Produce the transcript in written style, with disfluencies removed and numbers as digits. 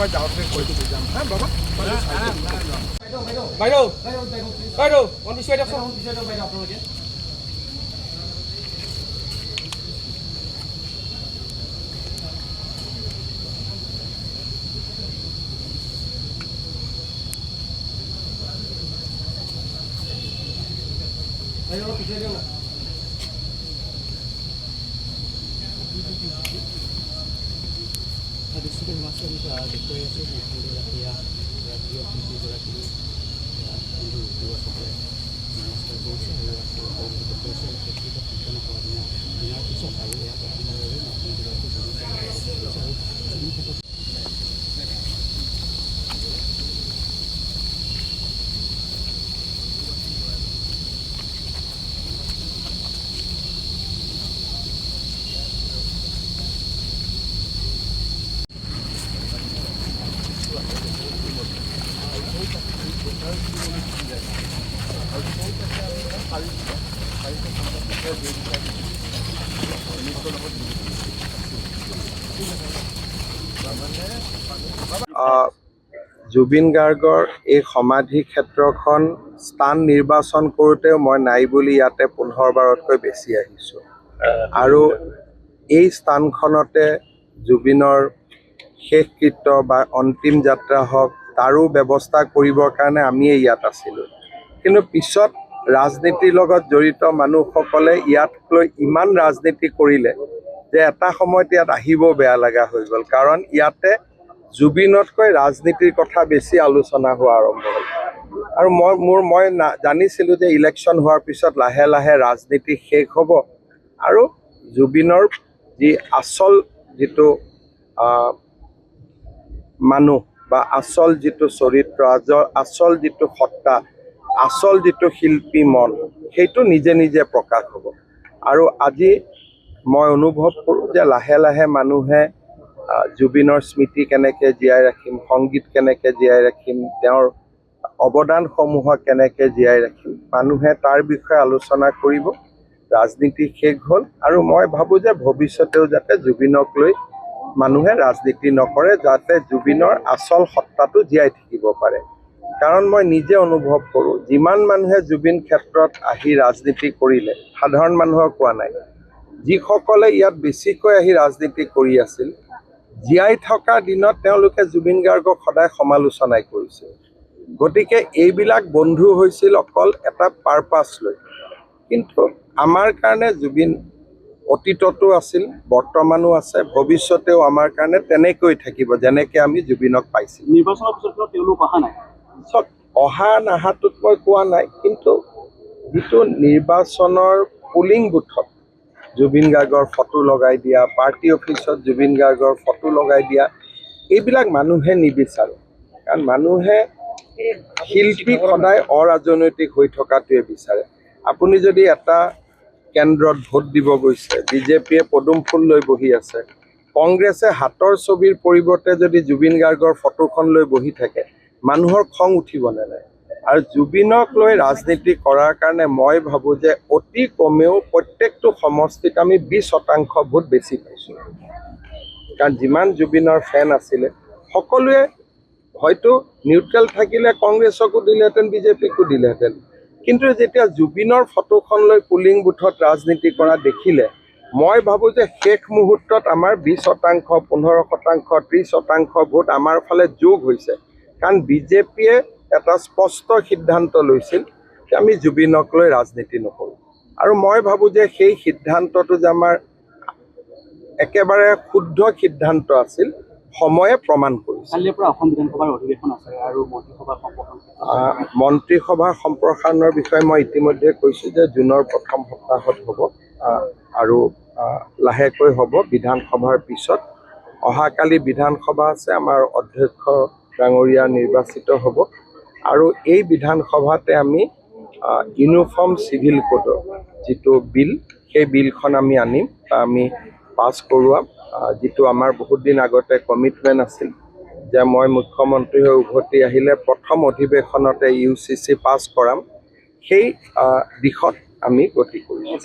মই যাওঁতে কৈ থৈ যাম হা বাবা বাইদেউ মন পিছুৱাই দিয়কচোন। জুবিন গাৰ্গৰ এই সমাধি ক্ষেত্ৰখন স্থান নিৰ্বাচন কৰোঁতেও মই নাই বুলি ইয়াতে 15 বাৰতকৈ বেছি আহিছোঁ আৰু এই স্থানখনতে জুবিনৰ শেষকৃত্য বা অন্তিম যাত্ৰা হওক তাৰো ব্যৱস্থা কৰিবৰ কাৰণে আমিয়ে ইয়াত আছিলোঁ। কিন্তু পিছত ৰাজনীতিৰ লগত জড়িত মানুহসকলে ইয়াক লৈ ইমান ৰাজনীতি কৰিলে যে এটা সময়ত ইয়াত আহিব বেয়া লগা হৈ গ'ল, কাৰণ ইয়াতে জুবিনতকৈ ৰাজনীতিৰ কথা বেছি আলোচনা হোৱা আৰম্ভ হ'ল। আৰু মই জানিছিলোঁ যে ইলেকশ্যন হোৱাৰ পিছত লাহে লাহে ৰাজনীতি শেষ হ'ব আৰু জুবিনৰ যি আচল যিটো মানুহ বা আচল যিটো চৰিত্ৰ, আচল যিটো সত্তা, আচল যিটো শিল্পী মন, সেইটো নিজে নিজে প্ৰকাশ হ'ব। আৰু আজি মই অনুভৱ কৰোঁ যে লাহে লাহে মানুহে জুবিনৰ স্মৃতি কেনেকৈ জীয়াই ৰাখিম, সংগীত কেনেকৈ জীয়াই ৰাখিম, তেওঁৰ অৱদানসমূহক কেনেকৈ জীয়াই ৰাখিম, মানুহে তাৰ বিষয়ে আলোচনা কৰিব। ৰাজনীতি শেষ হ'ল আৰু মই ভাবোঁ যে ভৱিষ্যতেও যাতে জুবিনক লৈ মানুহে ৰাজনীতি নকৰে, যাতে জুবিনৰ আচল সত্তাটো জীয়াই থাকিব পাৰে। কাৰণ মই নিজে অনুভৱ কৰোঁ, যিমান মানুহে জুবিন ক্ষেত্ৰত আহি ৰাজনীতি কৰিলে, সাধাৰণ মানুহৰ কোৱা নাই, যিসকলে ইয়াত বেছিকৈ আহি ৰাজনীতি কৰি আছিল, জীয়াই থকা দিনত তেওঁলোকে জুবিন গাৰ্গক সদায় সমালোচনাই কৰিছিল। গতিকে এইবিলাক বন্ধু হৈছিল অকল এটা পাৰপাছ লৈ। কিন্তু আমাৰ কাৰণে জুবিন অতীততো আছিল, বৰ্তমানো আছে, ভৱিষ্যতেও আমাৰ কাৰণে তেনেকৈ থাকিব, যেনেকৈ আমি জুবিনক পাইছিলোঁ। নিৰ্বাচনৰ পিছত তেওঁলোক অহা নাই, অহা নাহাটোত মই কোৱা নাই, কিন্তু যিটো নিৰ্বাচনৰ পুলিং বুথত জুবিন গাৰ্গৰ ফটো লগাই দিয়া, পাৰ্টি অফিচত জুবিন গাৰ্গৰ ফটো লগাই দিয়া, এইবিলাক মানুহে নিবিচাৰে। কাৰণ মানুহে শিল্পীক সদায় অৰাজনৈতিক হৈ থকাটোৱে বিচাৰে। আপুনি যদি এটা কেন্দ্ৰত ভোট দিব গৈছে, বিজেপিয়ে পদুম ফুল লৈ বহি আছে, কংগ্ৰেছে হাতৰ ছবিৰ পৰিৱৰ্তে যদি জুবিন গাৰ্গৰ ফটোখন লৈ বহি থাকে, মানুহৰ খং উঠিবনে নাই? আৰু জুবিনক লৈ ৰাজনীতি কৰাৰ কাৰণে মই ভাবোঁ যে অতি কমেও প্ৰত্যেকটো সমষ্টিত আমি 20% ভোট বেছি পাইছোঁ। কাৰণ যিমান জুবিনৰ ফেন আছিলে সকলোৱে হয়তো নিউট্ৰেল থাকিলে কংগ্ৰেছকো দিলেহেঁতেন, বিজেপিকো দিলেহেঁতেন। কিন্তু যেতিয়া জুবিনৰ ফটোখন লৈ পুলিং বুথত ৰাজনীতি কৰা দেখিলে, মই ভাবোঁ যে শেষ মুহূৰ্তত আমাৰ 20%, 15%, 30% ভোট আমাৰ ফালে যোগ হৈছে। কাৰণ বিজেপিয়ে এটা স্পষ্ট সিদ্ধান্ত লৈছিল যে আমি জুবিনক লৈ ৰাজনীতি নকৰোঁ। আৰু মই ভাবোঁ যে সেই সিদ্ধান্তটো যে আমাৰ একেবাৰে শুদ্ধ সিদ্ধান্ত আছিল, সময়ে প্ৰমাণ কৰিছে। কালিৰ পৰা অসম বিধানসভাৰ অধিৱেশন আছে আৰু মন্ত্ৰীসভাৰ সম্প্ৰসাৰণৰ বিষয়ে মই ইতিমধ্যে কৈছোঁ যে জুনৰ প্ৰথম সপ্তাহত হ'ব আৰু লাহেকৈ হ'ব বিধানসভাৰ পিছত। অহাকালি বিধানসভা আছে, আমাৰ অধ্যক্ষ ডাঙৰীয়া নিৰ্বাচিত হ'ব আৰু এই বিধানসভাতে আমি ইউনিফৰ্ম চিভিল কোডৰ যিটো বিল, সেই বিলখন আমি আনিম বা আমি পাছ কৰোৱাম, যিটো আমাৰ বহুত দিন আগতে কমিটমেণ্ট আছিল যে মই মুখ্যমন্ত্ৰী হৈ উভতি আহিলে প্ৰথম অধিৱেশনতে UCC পাছ কৰাম। সেই দিশত আমি গতি কৰিছোঁ।